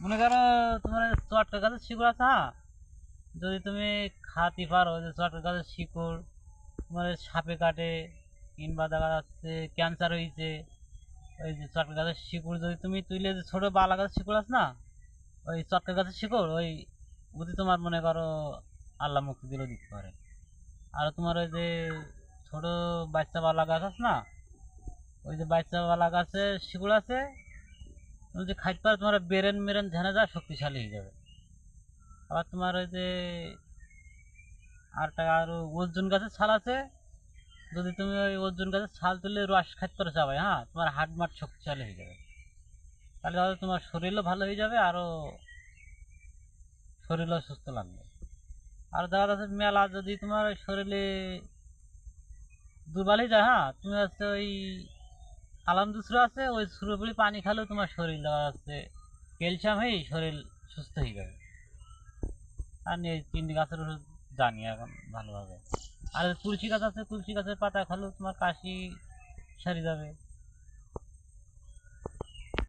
মনে করো তোমার চটকা গাছের শিকড় আছে, হ্যাঁ, যদি তুমি খাতে পারো যে চটকা গাছের শিকড় তোমার সাপে কাটে, কিংবা দেখা যাচ্ছে ক্যান্সার হয়েছে, ওই যে চটকা গাছের শিকড় যদি তুমি তুলে, যে ছোট বালা গাছের শিকড় আছে না, ওই চটকা গাছের শিকড় ওই যদি তোমার মনে করো আল্লাহ মুক্তি দিলেও দিতে পারে। আর তোমার ওই যে ছোট বাচ্চা বালা গাছ আছে না, ওই যে বাচ্চা বালা গাছের শিকড় আছে, তুমি যদি খাইতে পারো তোমার বেরেন মেরেন ঝেনে যা শক্তিশালী হয়ে যাবে। আবার তোমার ওই যে আরো অর্জুন গাছের ছাল আছে, যদি তুমি ওই অর্জুন গাছের ছাল তুলে রস খাইতে পারো চাবাই, হ্যাঁ, তোমার হাড় মাঠ শক্তিশালী হয়ে যাবে। তাহলে হয়তো তোমার শরীরও ভালো হয়ে যাবে, আরো শরীরও সুস্থ লাগবে। আর দেখা যাচ্ছে মেলা যদি তোমার ওই শরীরে দুর্বল হয়ে যায়, হ্যাঁ, তুমি হচ্ছে ওই আলাম দুসরা আছে, ওই সুরো পুরি পানি খালেও তোমার শরীর দেখা যাচ্ছে ক্যালসিয়াম হয়ে শরীর সুস্থ হয়ে যাবে। আর এই তিনটি গাছের ওষুধ জানি এখন ভালোভাবে। আর তুলসী গাছ আছে, তুলসী গাছের পাতা খালেও তোমার কাশি সারি যাবে।